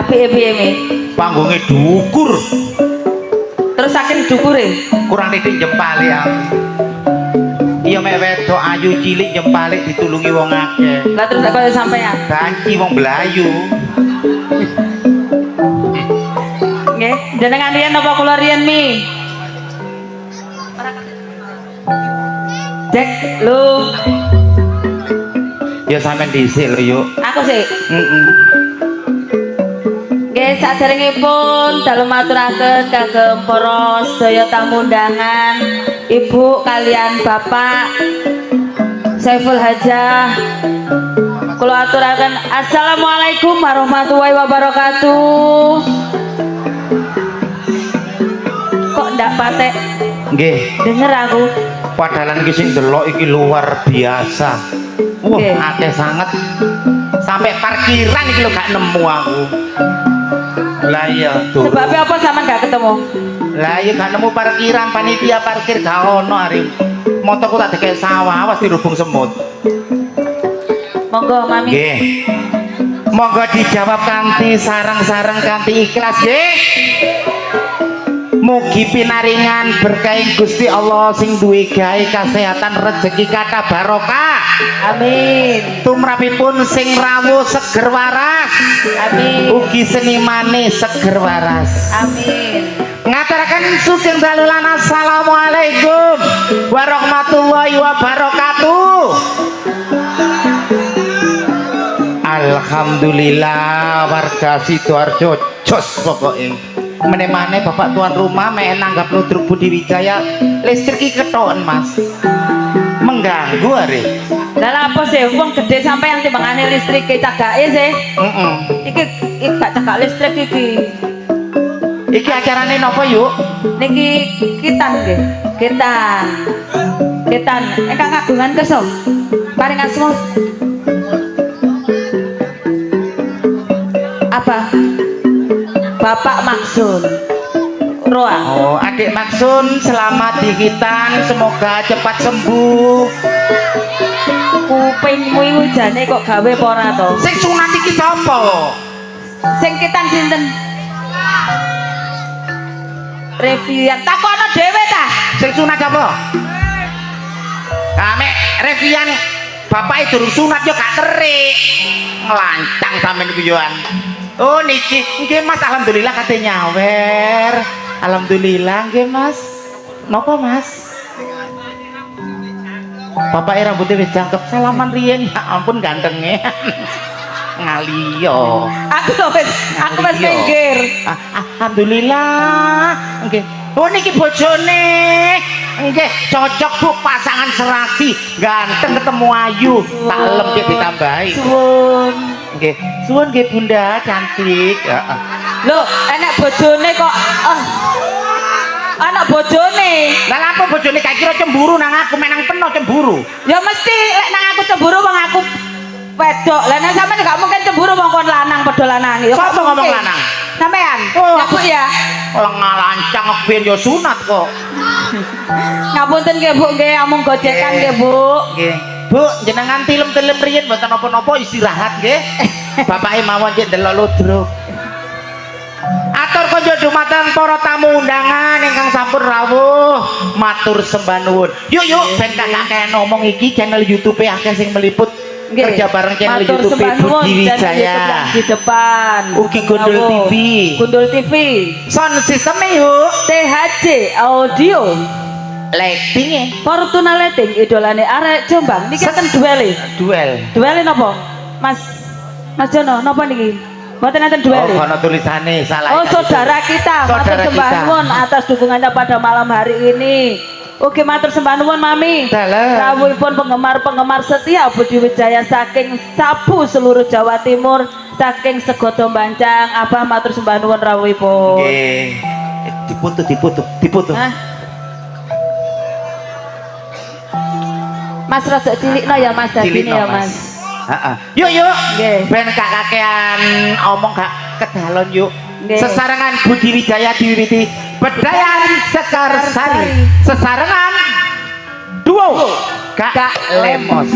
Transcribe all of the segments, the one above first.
Apike piye Mi? Panggungnya dukur. Terus saking dukure Kurang titik jempali ya. Iya mek wedok ayu cilik jempali ditulungi wong akeh. lah terus kaya sampean Banci wong Belayu. nggih jenengan riyen apa kula riyen Mi? Cek lu Ya sampean dhisik lho yuk. aku sih Heeh. nggih saderengipun dalem maturaken kagem para sedaya tamu undangan Ibu kalian Bapak Saiful Hajah kula aturaken assalamualaikum warahmatullahi wabarakatuh. Kok ndak patek Nggih, denger aku padahal iki sing delok iki luar biasa. Wah, Nggih. akeh sangat. Sampai parkiran iki lho gak nemu aku. Lah iya tuh. sebabnya apa sampean gak ketemu? Lah iya gak nemu parkiran, panitia parkir gak ono hari. Motorku tak dikek sawah, awas dirubung semut. Monggo Mami. Nggih. Monggo dijawab kanthi sareng-sareng kanthi ikhlas nggih. Mugi pinaringan berkahi Gusti Allah sing duwe gawe kesehatan rezeki kata barokah. Amin. Tumrapipun sing rawuh seger waras. Amin. Ugi senimane seger waras. Amin. Ngaturaken sugeng dalu lan assalamualaikum warahmatullahi wabarakatuh. Alhamdulillah warga Sidoarjo jos pokoke. Meneh-meneh Bapak tuan rumah mek nanggap Ludruk Budi Wijaya listrik iki ketoken Mas. Mengganggu are. Lah apa sih wong gede sampean timbangane listrik cagake sih? Heeh. Iki gak cagak listrik iki. Iki acarane napa yuk? Niki kitan nggih. Kitan. Kitan ingkang kagungan kersa. Paring asma. Apa? Bapak Maksun. Roa. Oh, adik Maksun selamat di Hitan, semoga cepat sembuh. Kupingmu iki jane kok gawe apa ora to? Sing sunat iki sapa? Sing kitan sinten? Revian takono dhewe ta. Sing sunat apa? Ah, mek Revian bapak durung sunat yo gak terik. Nglancang sampean iku yoan. Oh niki, nggih Mas, alhamdulillah kate nyawer. Alhamdulillah nggih Mas. Napa Mas? Bapak rambutnya wis jangkep, salaman riyen. Ya ampun gantenge. Ngaliyo. Aku wis pinggir. Alhamdulillah. Nggih. Oh niki bojone. Nggih, cocok Bu pasangan serasi, ganteng ketemu ayu. Tak lem ki ditambahi. Suwun. Nggih. Suwun nggih Bunda, cantik. Heeh. Lho, enek bojone kok anak bojone. Lah apa bojone gak kira cemburu nang aku, menang peno cemburu. Ya mesti lek nang aku cemburu wong aku wedok. Lah nek sampean gak mungkin cemburu wong kon lanang padha lanang. Ya Sapa ngomong lanang? Sampean. Oh, Nyabut ya. Lengah lancang ben yo sunat kok. Ngapunten nggih Bu, nggih amung gojekan nggih Bu. Nggih. Bu, jenengan tilem-tilem riyen mboten napa-napa istirahat nggih. Bapake mawon cek delok Ludruk. Atur konjo dumateng para tamu undangan ingkang sampun rawuh, matur sembah nuwun. Yuk ben kakek ngomong iki channel YouTube akeh sing meliput. Kerja bareng channel Matur YouTube sembah nuwun, Budi channel YouTube Wijaya. yang di depan. Ugi Gundul TV. Gundul TV. Sound sistemnya yuk. THC audio. Lighting Fortuna Lighting idolane arek Jombang niki kan duel. duel. Napa? Mas Jono napa niki? Mboten enten duel. Oh, kono tulisane salah. Oh, saudara kita. Matur Saudara sembah kita. nuwun atas dukungannya pada malam hari ini. Oke, matur sembah nuwun Mami. Dalem. Rawuhipun penggemar-penggemar setia Budi Wijaya saking sabu seluruh Jawa Timur, saking Segodo Bancang. Abah matur sembah nuwun rawuhipun. Nggih. Diputu. Hah? Mas rada cilikno ya Mas dadine ya Mas. Heeh. Yuk. Nggih. Ben gak kakean omong gak kedalon yuk. Nggih. Sesarengan Budi Wijaya diwiwiti Bedayan Sekar Sari. Sesarengan duo Kak Lemos.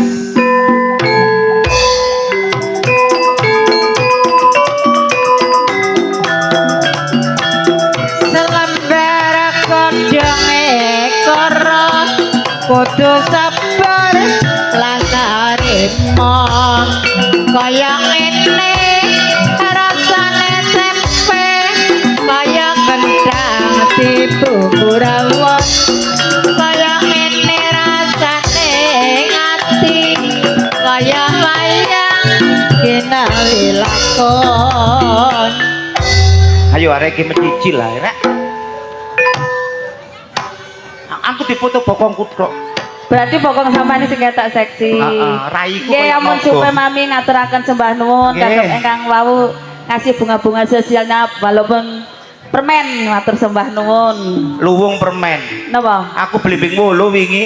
Ayo arek iki mencicil lah rek. Aku dipoto bokongku tok. Berarti pokok sama ini sing ketok seksi. Raiku Nggih, koyo amun nopo. supe mami ngaturaken sembah nuwun Nggih. kagem ingkang wau ngasih bunga-bunga sosialnya walaupun permen matur sembah nuwun. Luwung permen. Napa? Aku beli ping 8 wingi.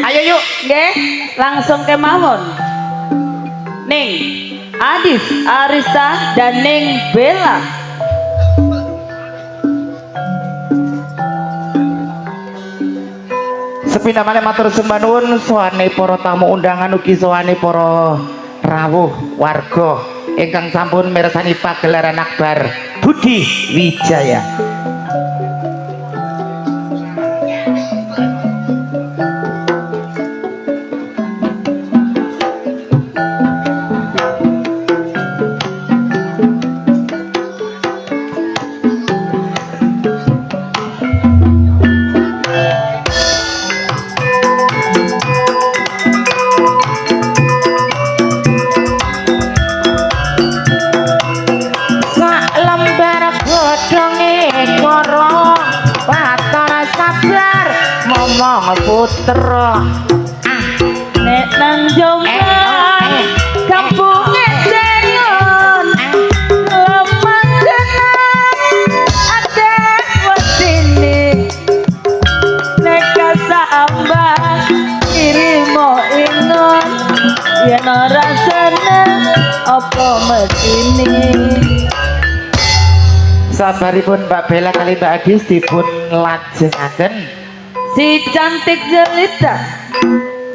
Ayo yuk. Nggih, langsung kemawon. Ning Adis, Arista dan Ning Bella. Sepi namanya matur sembah nuwun sowane para tamu undangan ugi sowane para rawuh warga ingkang sampun mirsani pagelaran akbar Budi Wijaya. Sak lembar godhonge karo pator sabar momong putra. Nek nang Jombang kampunge sengon lemah jeneng ade wetine nek kasambang kirimo ingon yen ora seneng apa mesine. Sabaripun Mbak Bella kali Mbak Agis dipun lajengaken Si cantik jelita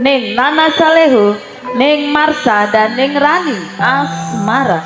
Ning Nana Salehu, Ning Marsa dan Ning Rani Asmara.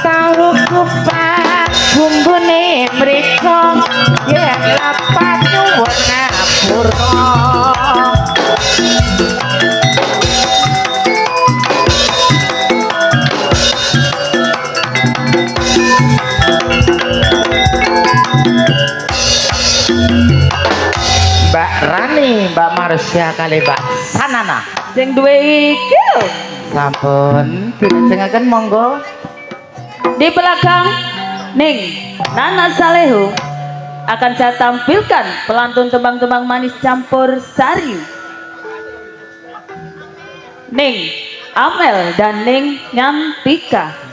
tahu kupat bumbune mriko yen lapat nyuwun ngapura. Mbak Rani, Mbak Marsha kali Mbak Sanana. Sing duwe iki lho. Sampun dilajengaken monggo. Di belakang Ning Nana Salehu akan saya tampilkan pelantun tembang-tembang manis campur sari. Ning Amel dan Ning Nyantika.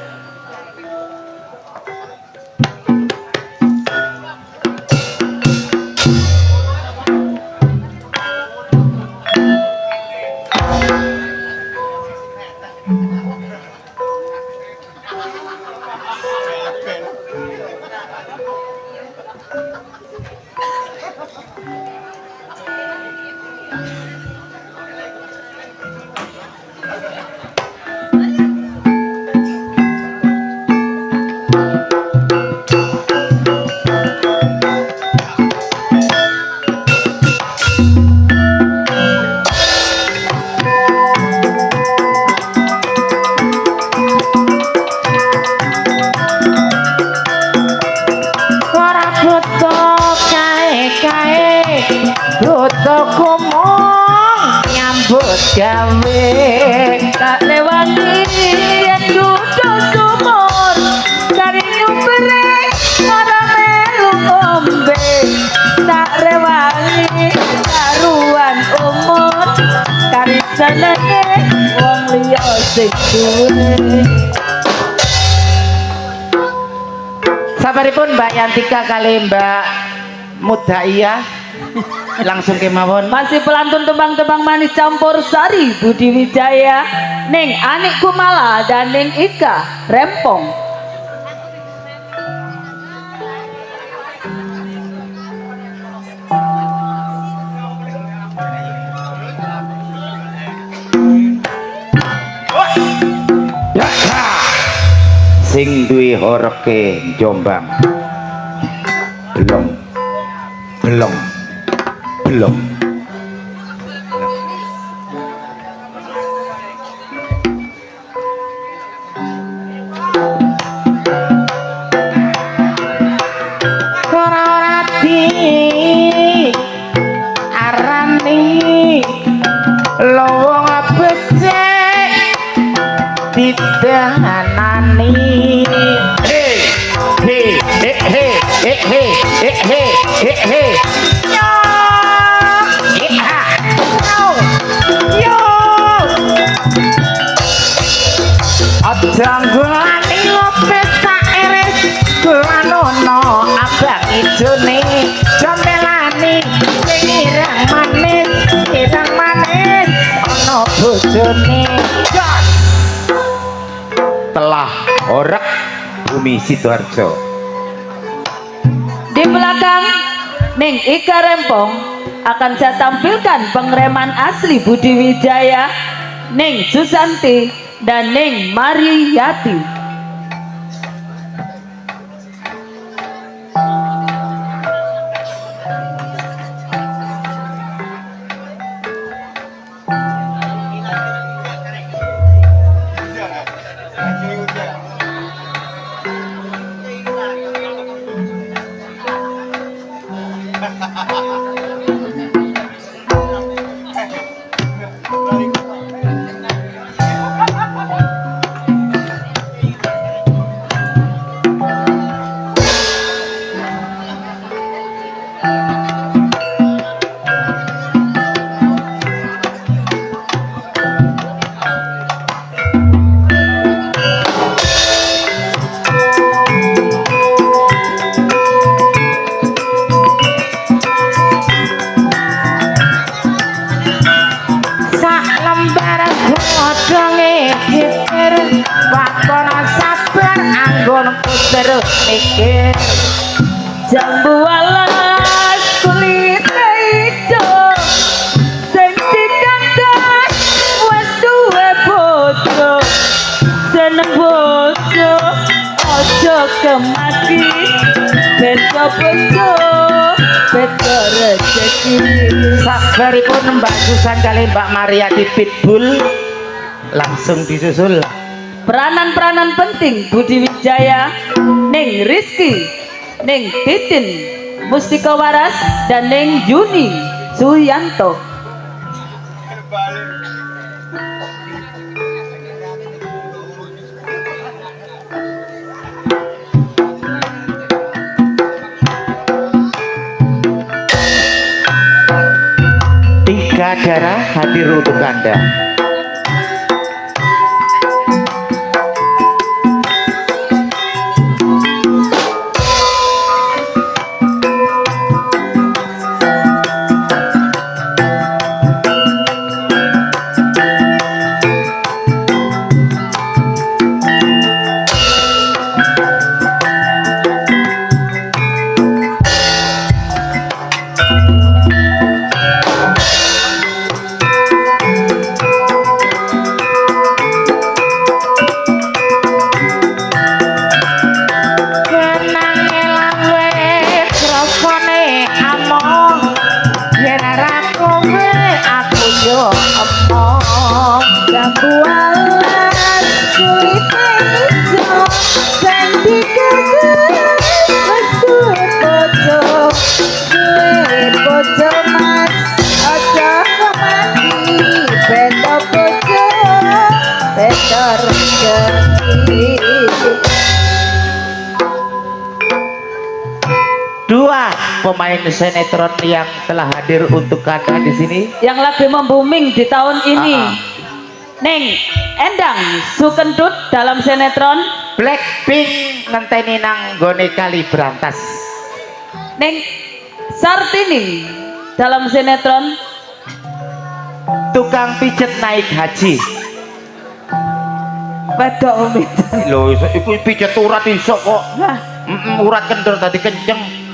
Ora butuh kae-kae, butuh kumong nyambut gawe. Tak lewati yang duduk sumur dari nyumbere ora melu ombe. Tak rewangi karuan umur kari senenge wong liya sing duwe. Sabaripun Mbak Yantika kali Mbak Mudaiyah langsung kemawon. Masih pelantun tembang-tembang manis campur sari Budi Wijaya, Ning Anik Kumala dan Ning Ika Rempong. Sing duwe horeke Jombang belum ora di arani lowong becek didanani Janggulani lopes saeres Lanono abang ijone Jombelani Irang manis Ono bojone telah orek Bumi Sidoarjo. Di belakang Ning Ika Rempong akan saya tampilkan pengereman asli Budi Wijaya, Ning Susanti dan Ning Mariyati. Mikir Jambu alas kulit ijo sing dikandhani wis duwe bojo seneng bojo aja kemaki beda bojo beda rezeki. sabaripun Mbak Susan kali Mbak Mariyati Pitbull langsung disusul peranan-peranan penting Budi Wijaya, Ning Rizky, Ning Titin Mustika Waras dan Ning Yuni Suyanto. Tiga darah hadir untuk Anda. Dua pemain sinetron yang telah hadir untuk Anda di sini, yang lagi membuming di tahun ini. Neng Endang Sukendut dalam sinetron Blackpink ngenteni nang gone kali Brantas. Neng Sartini dalam sinetron Tukang pijet naik haji. Wedok Umi. Lho iku pijet urat iso kok. Nah, Urat kendor tadi kenceng.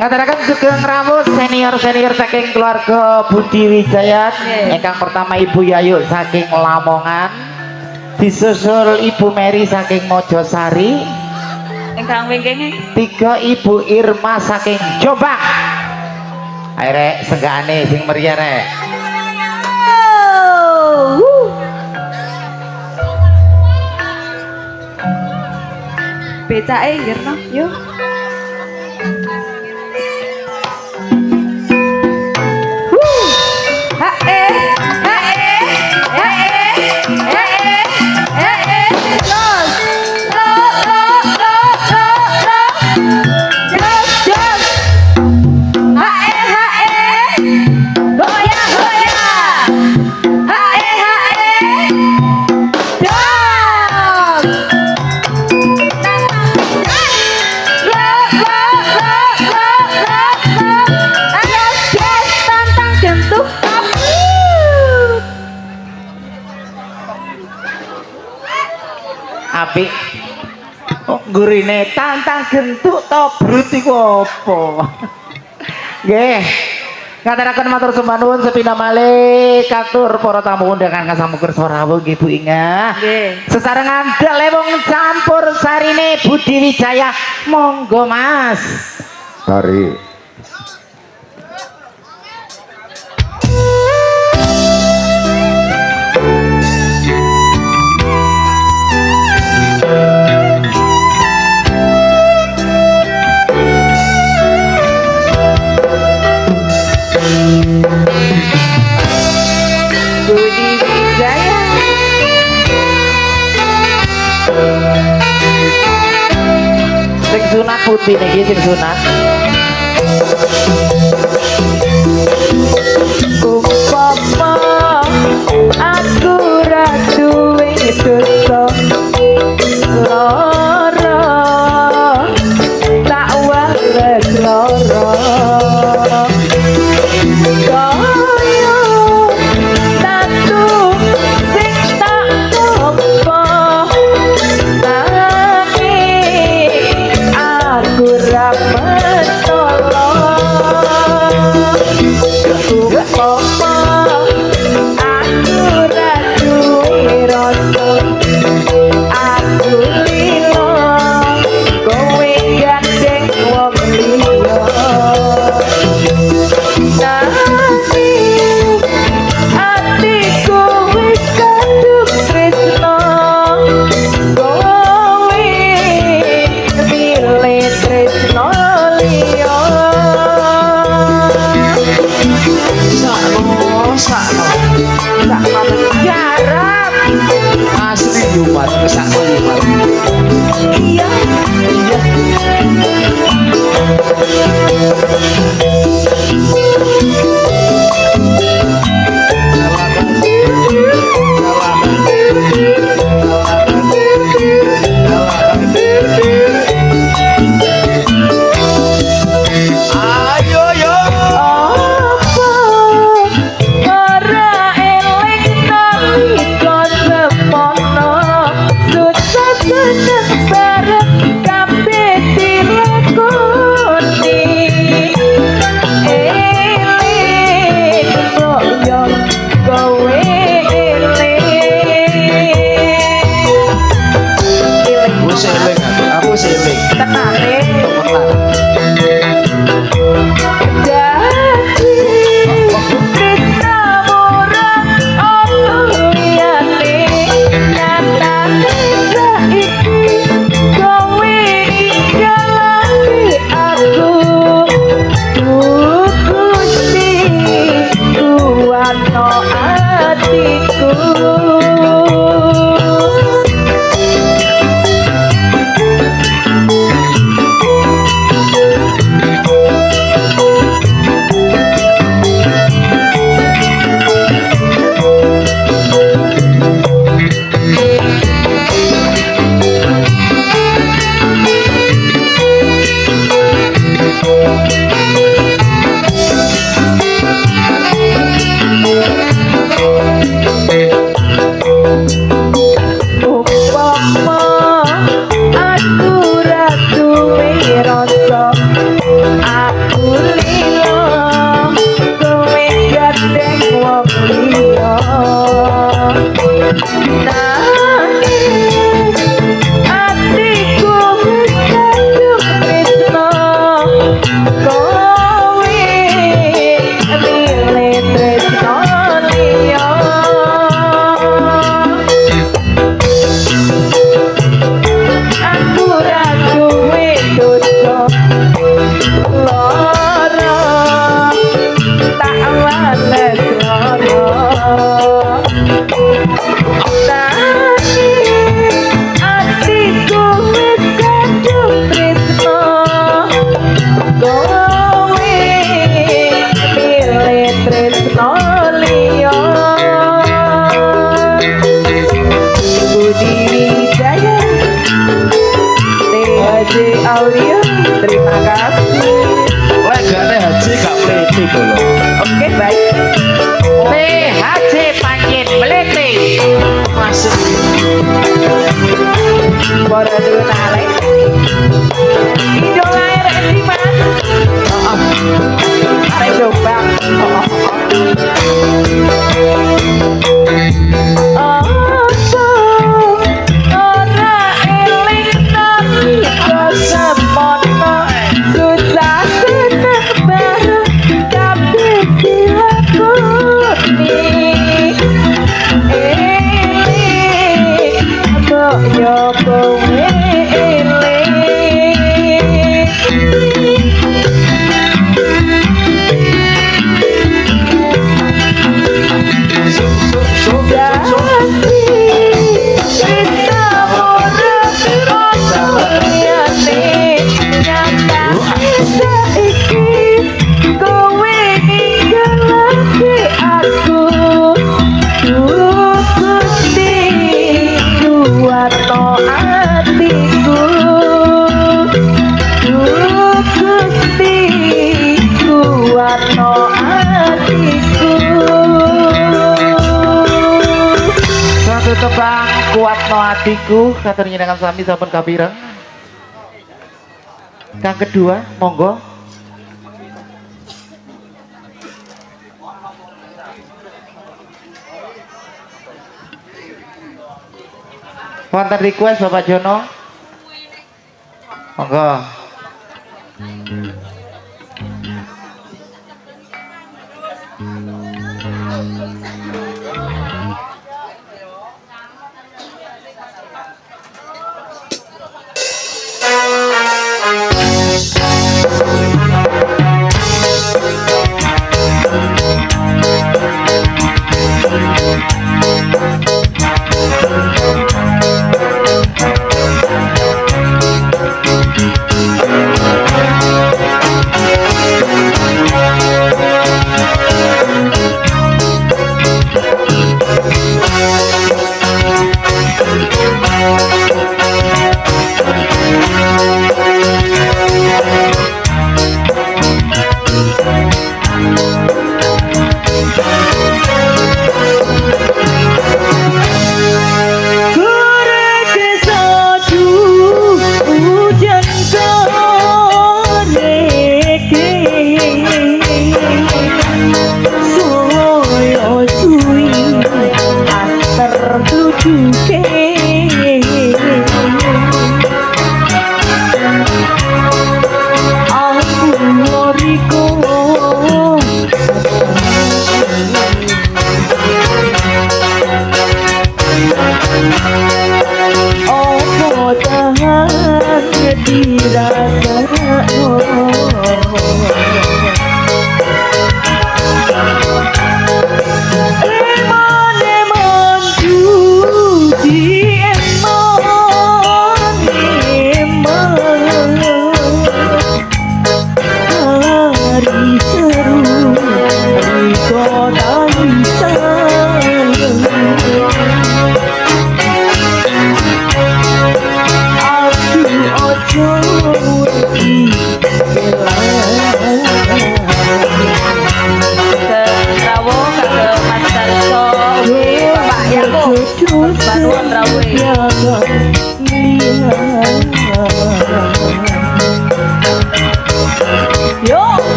Ngataraken sugeng rawuh senior-senior saking keluarga Budi Wijaya. Ingkang pertama Ibu Yayu saking Lamongan, disusul Ibu Mary saking Mojosari, ingkang wingking tiga Ibu Irma saking Jombang. Ayo rek senggane sing meriah rek. becake nggirno yuk. Apik. Oh, gurine tantang gentuk to brut iku apa? Nggih. Ngaturaken matur sembah nuwun sepina malih katur para tamu undangan kasamukur rawuh nggih Bu Inga. Nggih. Sesarengan dalem wong campur sarine Budi Wijaya. Monggo Mas. Tari. Budi Wijaya Sing sunat putih niki sing sunat. Umpama aku ra duwe dosa lara tak walet lara kaya tatu sing tak tompo tapi aku ra Asli Jumat, kesak Jumat. Iya. Iya. Lesrono nanging atiku wis kadung tresno kowe milih tresno liya Budi Wijaya THJ Audio terima kasih. Legane haji gak mlete to lho. Oke baik. THJ pancen melete Masuk. Bora dulu nale. Idola RND Mas. Arek Jombang. Ora eling tapi kesemono susah seneng bareng kabeh dilakoni eling mbok yo kowe eling tebang kuat no hatiku katurnya dengan sami sampun kabireng. Kang kedua monggo. Wonten request Bapak Jono monggo.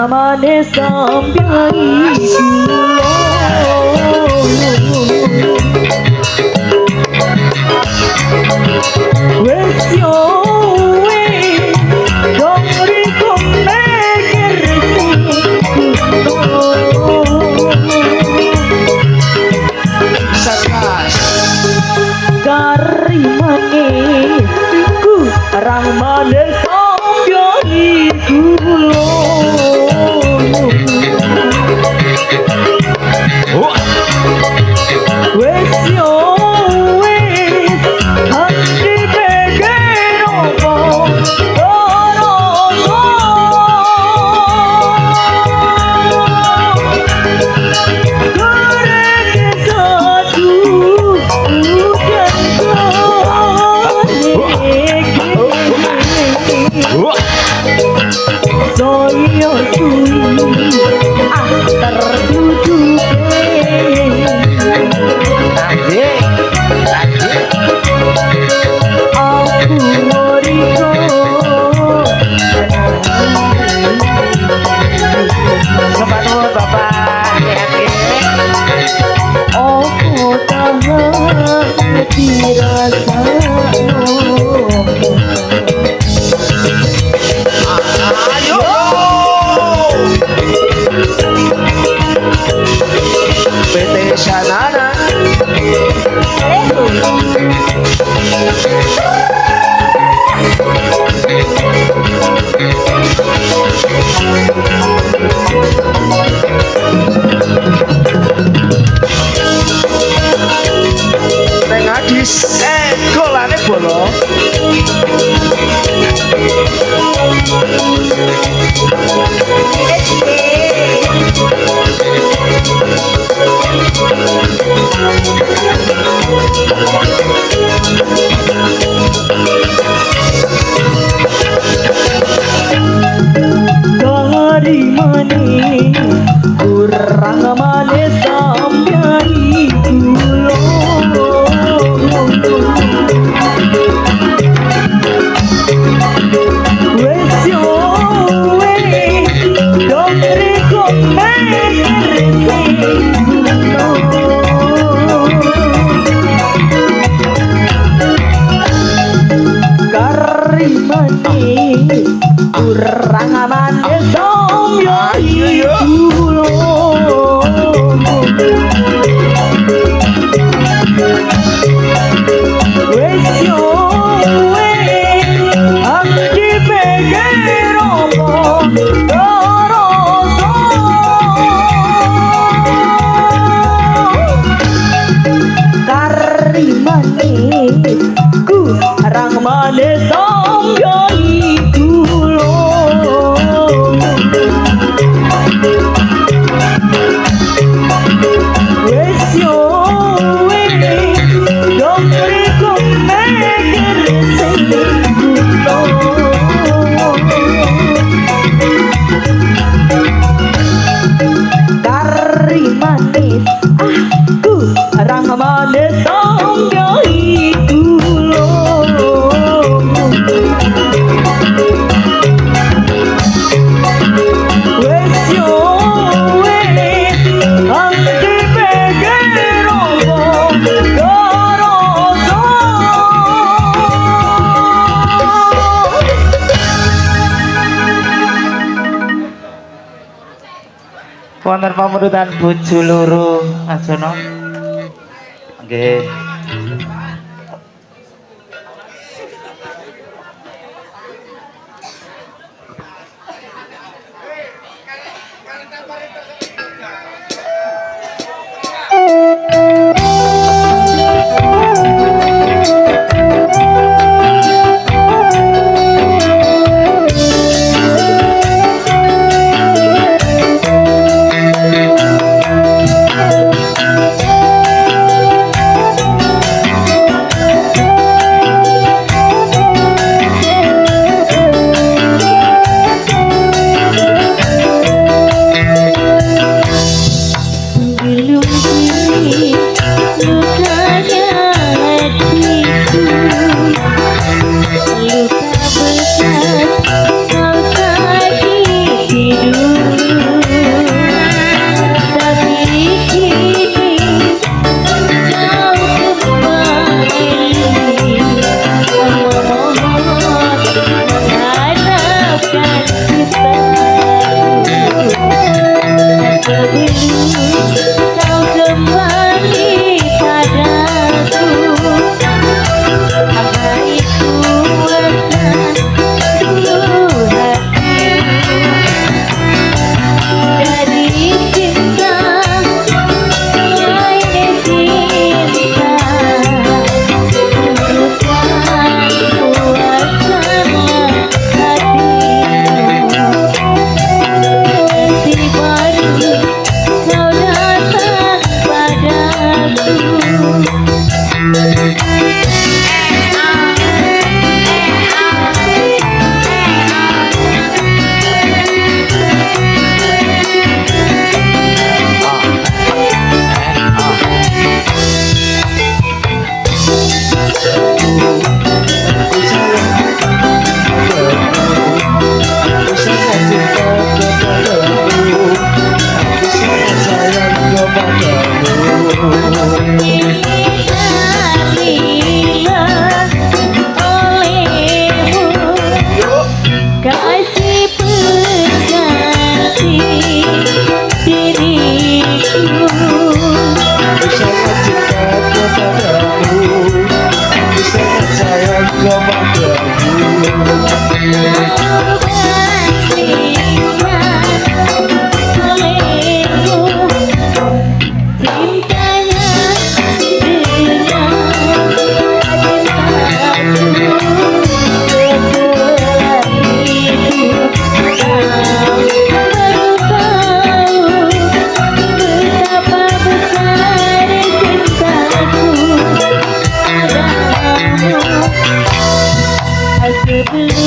rangamane sampai wes yo wes dong riko meger Sakas karimane ku rangamane sampai wes yo wes hati pengen opo ora satu soyo sui tertuju Anjing. aku moriko Kepada Bapak Yaki. aku tahan dirasa Ayo. PT Sanana Neng Adis golane bolong dari mana kurang mana sampai dulu wes yo wes dong riko karimane kurang amane somyo dulu wes yo wes hati pengen opo doroso karimane ku rangamane somyo dulu wes yo wes dong riko meger sing karimane aku rangamane somyo dulu wes yo wes hati pengen opo doroso Wonten pamurutan bojo loro Ajono. Nggih.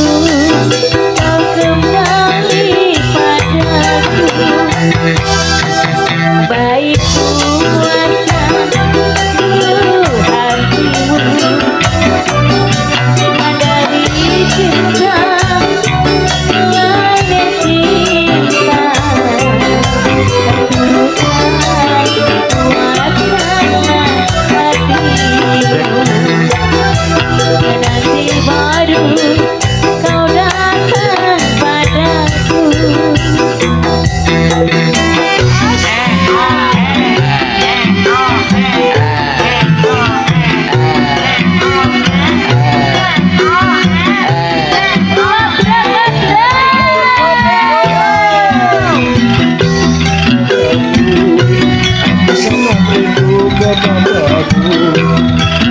kau kembali padaku, baik kuasa seluruh hatimu dari cinta hanya cinta keturunan kuatkanlah hatimu. Nanti baru kau datang padaku. Aku sangat rindu kepadamu,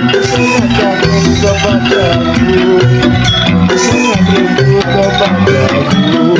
aku sangat kangen kepadamu, aku sangat rindu kepadamu.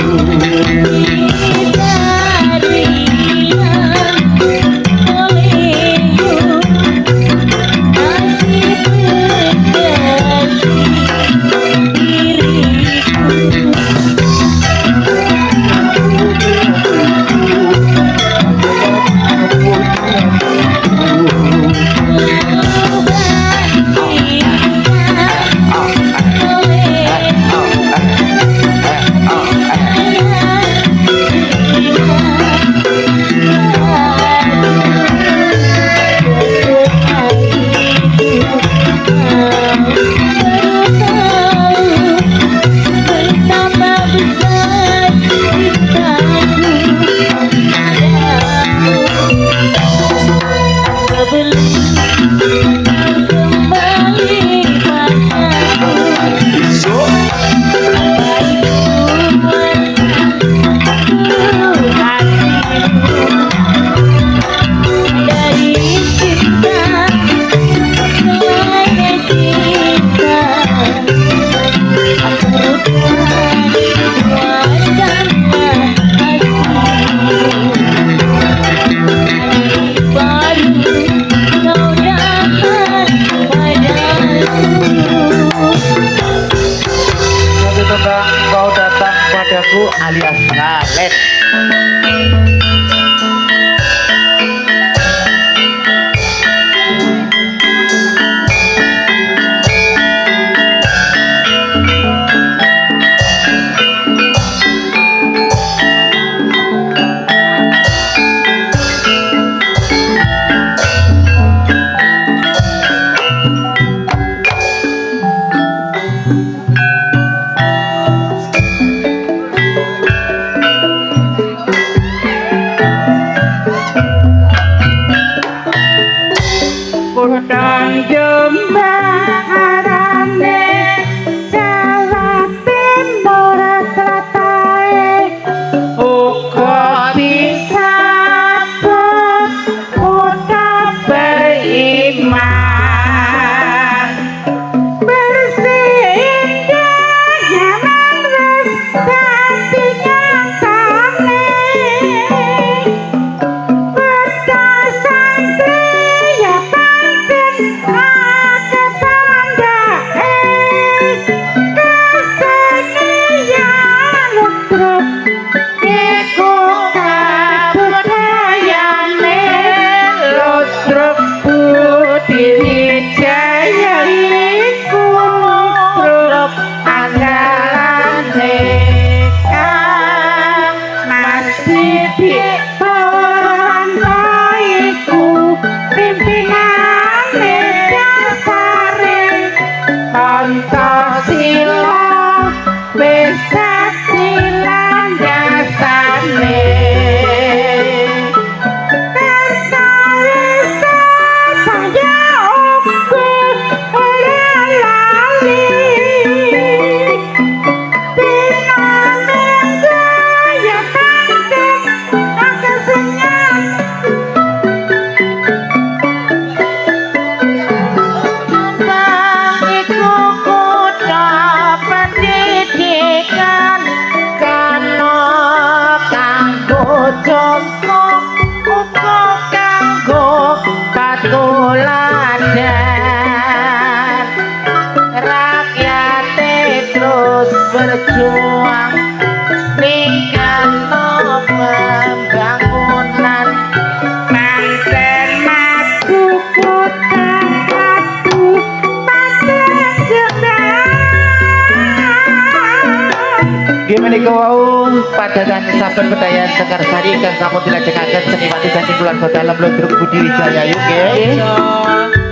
Ketika kau datang padaku alias ngalen. Kudang jembarane Jawa Timur Tlatah uga disambut kota beriman bersih indah nyaman wis dadi nyatane berdasar ya Pancasila wis dadi landasané perkawis saya uga ora lali dinamika ya pancen akasengan Iku kota pendidikan berjuang ninggalno pembangunan manten matu kota matu gimana kau padanan saben pedayan Sekar Sari kang sampun dilajengaken seniwati saking bulan dalam Lodruk Budi Wijaya yuk nggih.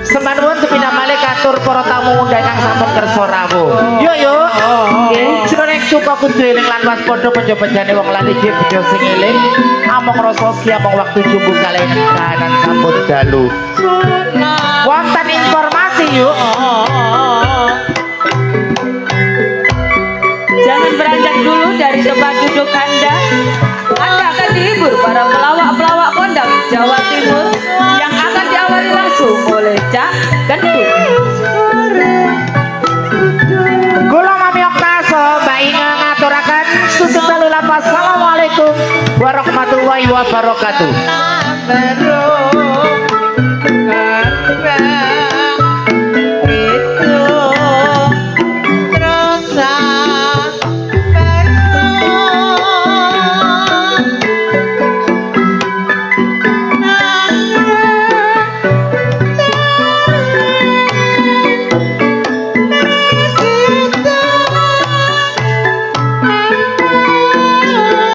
Semanuwun sepindah malih katur para tamu undang kang sampun kersa rawuh. Yuk yuk. Nggih, jroning suka kudu eling lan waspada panjenengane wong lali iki bejo sing eling among rasa ki among waktu jumbu kaliyan kahanan sampun dalu. Wonten informasi yuk. Jangan beranjak dulu dari tempat duduk Anda. Anda akan dihibur para pelawak-pelawak kondang Jawa Timur yang akan diawali langsung oleh Cak Gendut. Kula Mami Oktaso bainga ngaturaken susun lalu Assalamualaikum warahmatullahi wabarakatuh.